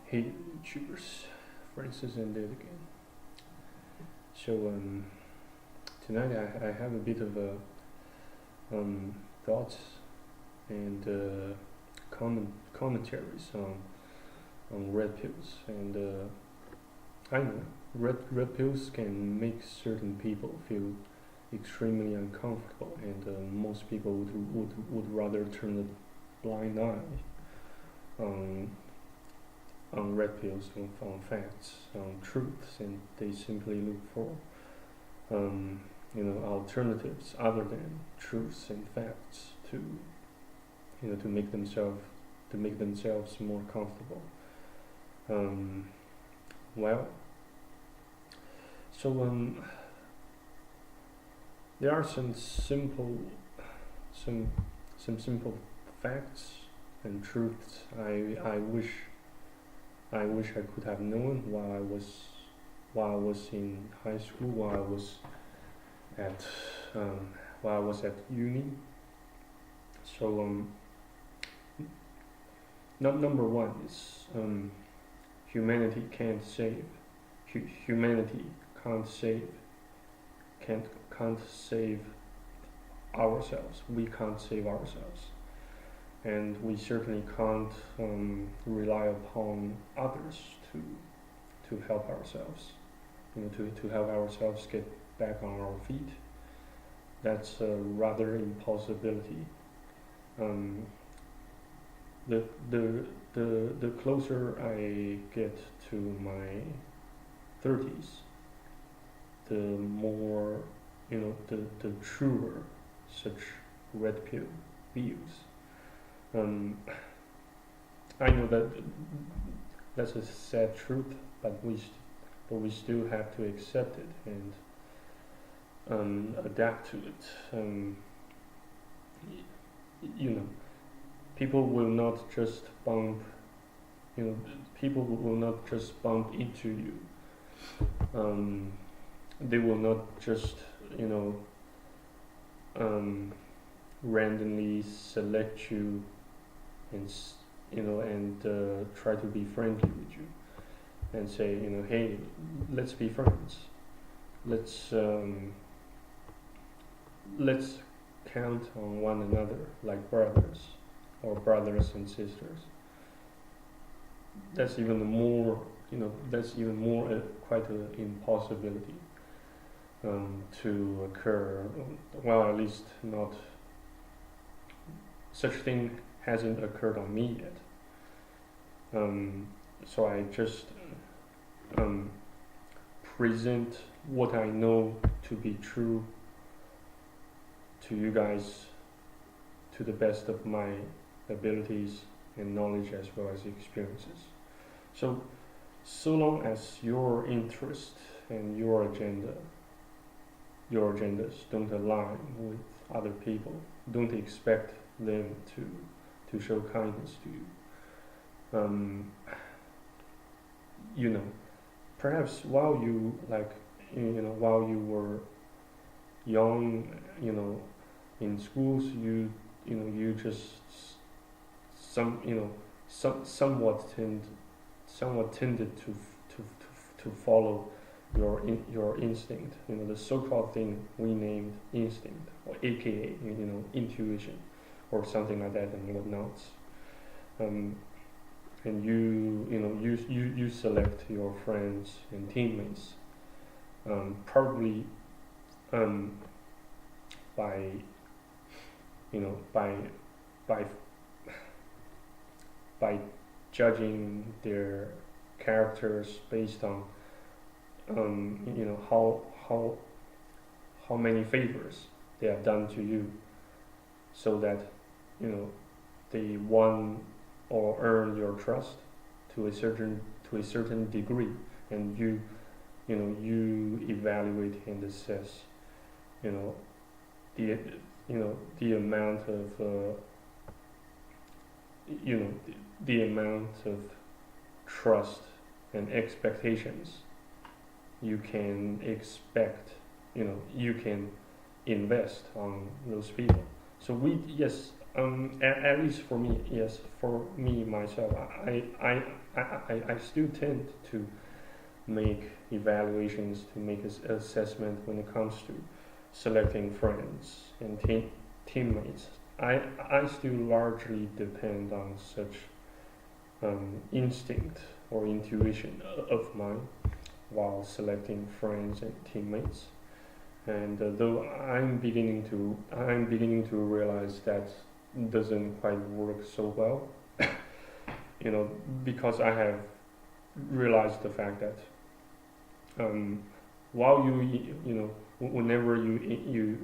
Hey YouTubers, Francis and Dave again. So tonight I have a bit of thoughts and commentaries on red pills, and I know red pills can make certain people feel extremely uncomfortable, and most people would rather turn a blind eye on red pills, on facts, on truths, and they simply look for alternatives other than truths and facts to make themselves more comfortable. Well, so there are some simple facts and truths I wish I could have known while I was in high school, while I was at uni. So number one is humanity can't save. Humanity can't save ourselves. We can't save ourselves, and we certainly can't rely upon others to help ourselves. To help ourselves get back on our feet. That's a rather impossibility. The closer I get to my 30s, the more the truer such red pill views. I know that's a sad truth, but we still have to accept it and adapt to it. People will not just bump. People will not just bump into you. They will not just randomly select you and try to be friendly with you and say, hey, let's be friends. Let's count on one another like brothers or brothers and sisters. That's even more, quite an impossibility to occur. Well, at least not. Such thing hasn't occurred on me yet. So I just present what I know to be true to you guys to the best of my abilities and knowledge as well as experiences. So long as your interest and your agendas don't align with other people, don't expect them to show kindness to you. Perhaps while you were young, in schools, you just somewhat tended to follow your instinct, the so-called thing we named instinct, or AKA intuition, or something like that, and whatnot. And you select your friends and teammates, probably by judging their characters based on how many favors they have done to you, so that they won or earn your trust to a certain degree, and you evaluate and assess the amount of the amount of trust and expectations you can expect, you can invest on those people. So at least for me, yes, for me myself, I still tend to make evaluations, to make assessment when it comes to selecting friends and teammates. I still largely depend on such instinct or intuition of mine while selecting friends and teammates. And though I'm beginning to realize that doesn't quite work so well, because I have realized the fact that while whenever you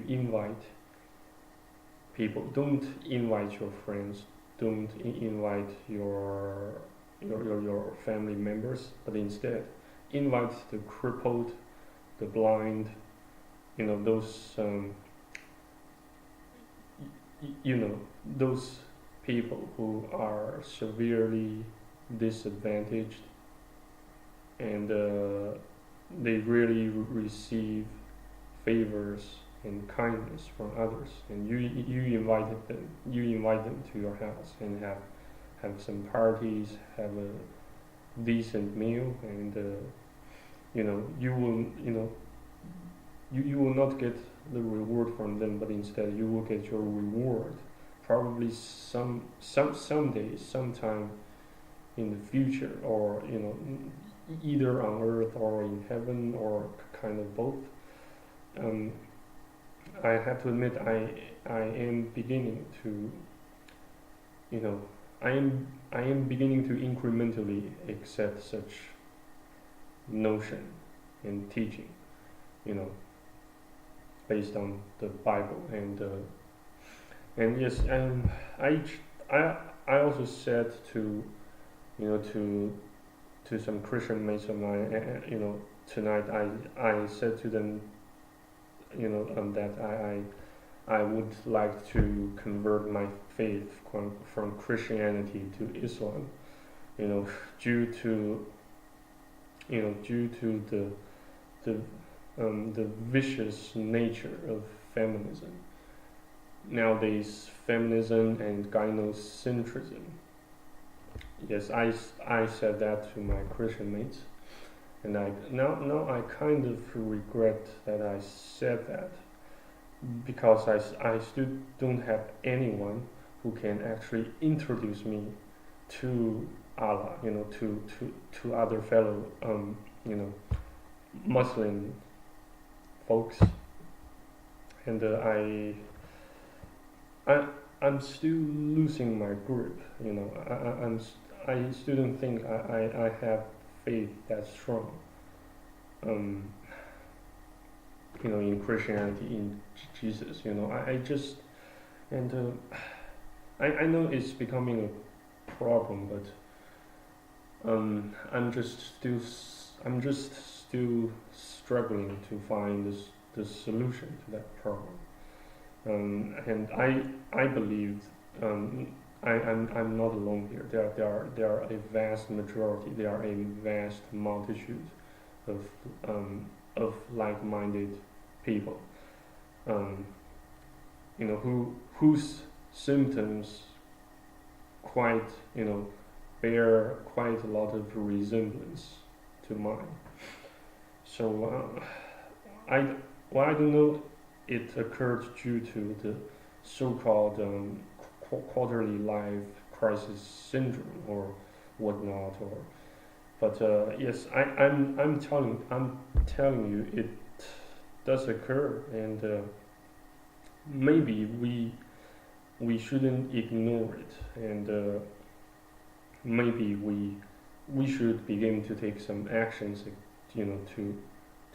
invite people, don't invite your friends, don't invite your family members, but instead invite the crippled, the blind, those those people who are severely disadvantaged, and they really receive favors and kindness from others, and you invite them to your house and have some parties, have a decent meal, and you will not get the reward from them, but instead you will get your reward probably someday, sometime in the future, or either on earth or in heaven, or kind of both. I have to admit, I am beginning to I am beginning to incrementally accept such notion and teaching, based on the Bible, and yes, and I also said to some Christian mates of mine, tonight I said to them, that I would like to convert my faith from Christianity to Islam, due to the vicious nature of feminism nowadays, feminism and gynocentrism. Yes, I said that to my Christian mates, and now I kind of regret that I said that, because I still don't have anyone who can actually introduce me to Allah, to other fellow Muslim folks, and I'm still losing my grip. I still don't think I have faith that strong. In Christianity, in Jesus. I just, and I know it's becoming a problem, but I'm just still struggling to find the solution to that problem. And I believe I'm not alone here. There are a vast majority. There are a vast multitude of like-minded people, whose symptoms quite bear quite a lot of resemblance to mine. So I don't know. It occurred due to the so-called quarterly life crisis syndrome or whatnot, but yes, I'm telling you, it does occur, and maybe we shouldn't ignore it, and maybe we should begin to take some actions, to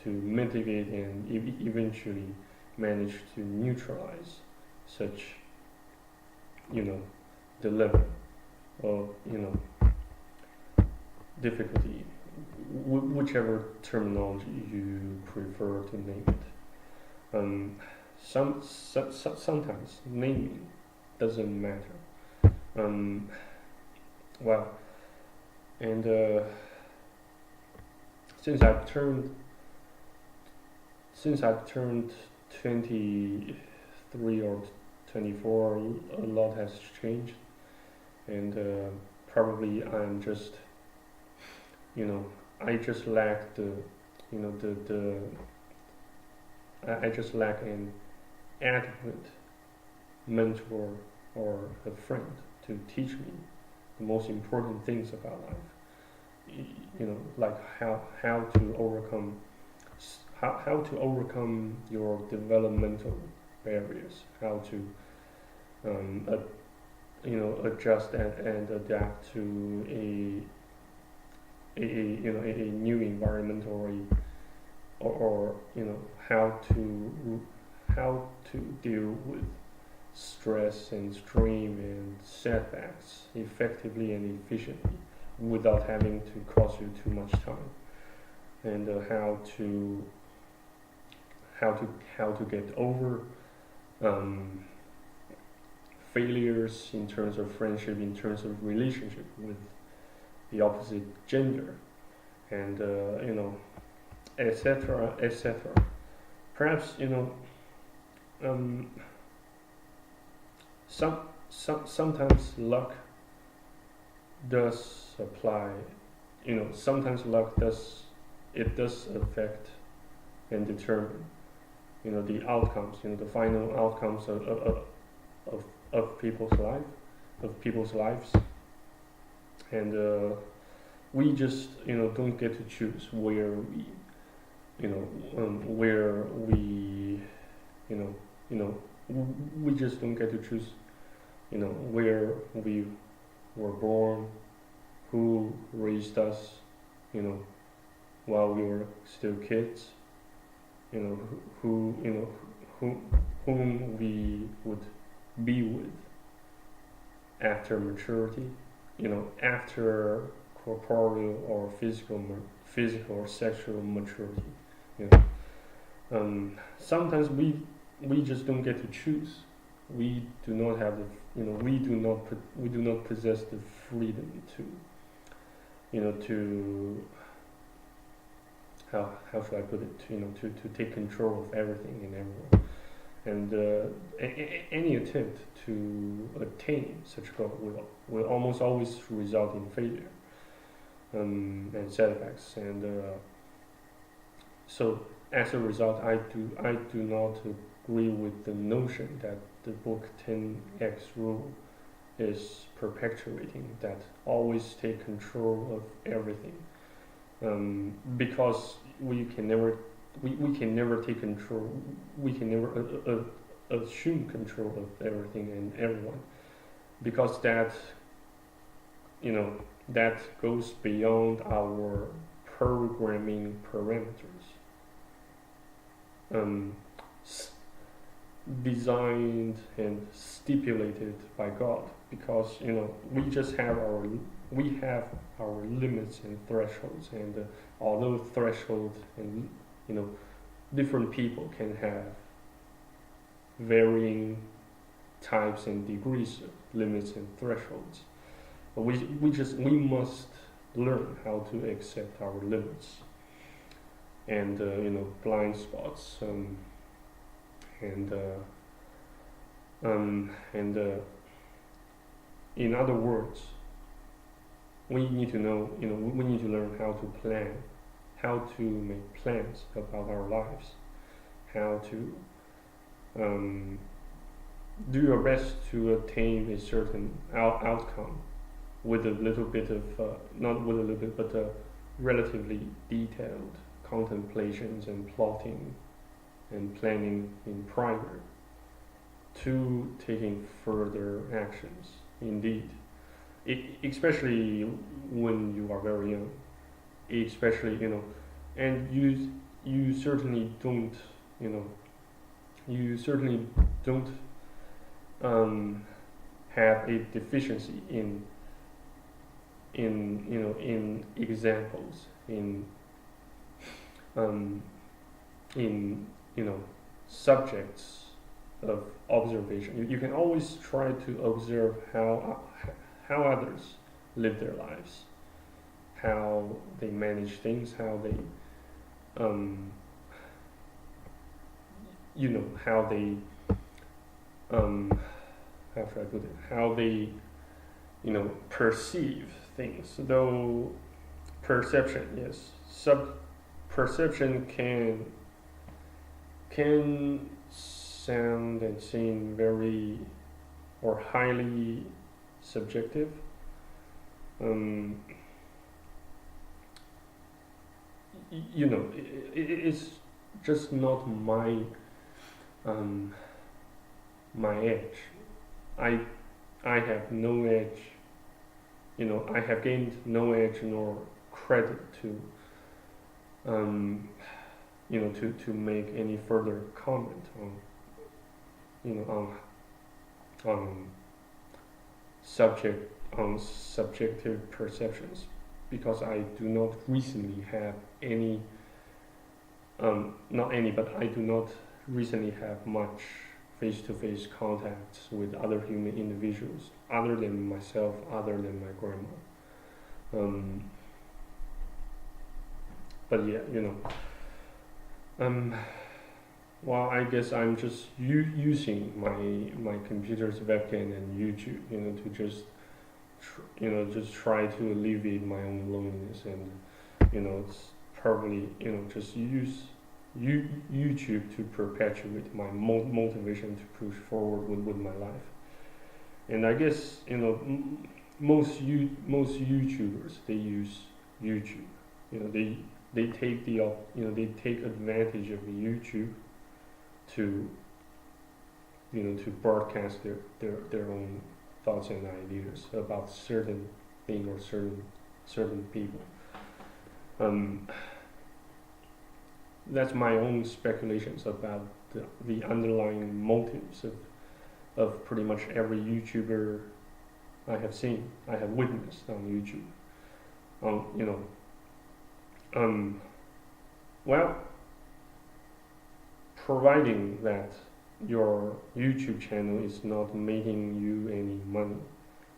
mitigate and eventually manage to neutralize such dilemma or difficulty, whichever terminology you prefer to name it. Sometimes naming doesn't matter. Well, and since I've turned 23 or 24, a lot has changed, and probably I'm just, I just lack I just lack an adequate mentor or a friend to teach me the most important things about life. Like how to overcome how to overcome your developmental barriers, how to adjust and adapt to a new environment, or how to deal with stress and strain and setbacks effectively and efficiently without having to cost you too much time, and how to get over failures in terms of friendship, in terms of relationship with the opposite gender, and etc., etc. Perhaps sometimes luck does apply. Sometimes luck does affect and determine the outcomes, the final outcomes of people's lives, and we just don't get to choose where we we just don't get to choose where we were born, who raised us while we were still kids, who whom we would be with after maturity, after corporeal or physical or sexual maturity. Sometimes we just don't get to choose. We do not have we do not possess the freedom to how should I put it, to take control of everything and everyone. And any attempt to attain such goal will almost always result in failure and setbacks. And so as a result, I do not agree with the notion that the book 10x rule is perpetuating, that always take control of everything, because we can never take control, we can never assume control of everything and everyone, because that goes beyond our programming parameters, designed and stipulated by God, because we just have our limits and thresholds, and although thresholds and different people can have varying types and degrees of limits and thresholds, but we must learn how to accept our limits and blind spots, and in other words, we need to know, we need to learn how to plan, how to make plans about our lives, how to do your best to attain a certain outcome with a little bit of, not with a little bit, but relatively detailed contemplations and plotting and planning in prior to taking further actions. Indeed, especially when you are very young, especially and you certainly don't have a deficiency in examples, in subjects of observation. You can always try to observe how others live their lives, how they manage things, how they how they how should I put it? How they, perceive things. Though perception, yes, perception can sound and seem very or highly subjective. It's just not my edge. I I have no edge. I have gained no edge nor credit to to make any further comment on on subjective perceptions, because I do not recently have any not any, but I do not recently have much face-to-face contacts with other human individuals other than myself, other than my grandma. But yeah, well, I guess I'm just using my computer's webcam and YouTube, to just just try to alleviate my own loneliness, and it's probably just use YouTube to perpetuate my motivation to push forward with my life. And I guess most YouTubers, they use YouTube. They take they take advantage of YouTube to to broadcast their own thoughts and ideas about certain thing or certain people. That's my own speculations about the underlying motives of pretty much every YouTuber I have witnessed on YouTube. Well, providing that your YouTube channel is not making you any money,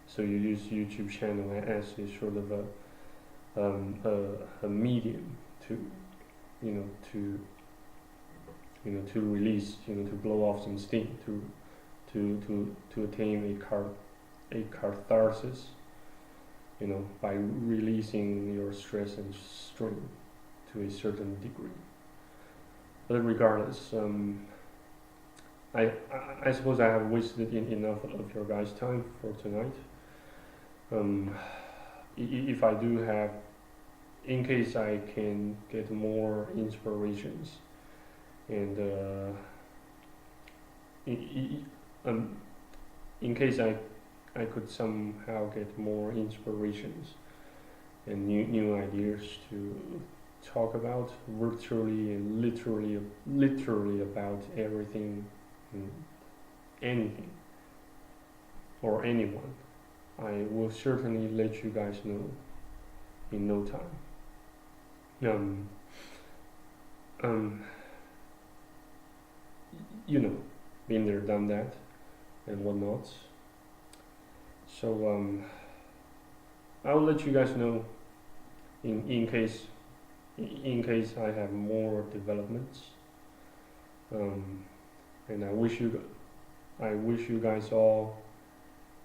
so you use YouTube channel as a sort of a medium to to release, to blow off some steam, to attain a catharsis, by releasing your stress and strain to a certain degree. But regardless, I suppose I have wasted enough of your guys' time for tonight. If I do have, in case I can get more inspirations, and in case I could somehow get more inspirations and new ideas to talk about virtually and literally about everything and anything or anyone, I will certainly let you guys know in no time. Been there, done that, and whatnot. So I'll let you guys know in case I have more developments. And I wish you guys all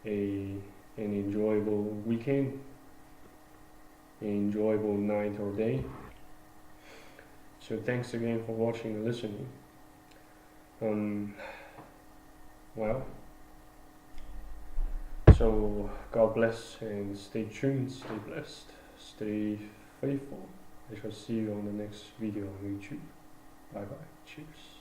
an enjoyable weekend, an enjoyable night or day. So thanks again for watching and listening. Well, so God bless and stay tuned, stay blessed, stay faithful. I shall see you on the next video on YouTube. Bye bye. Cheers.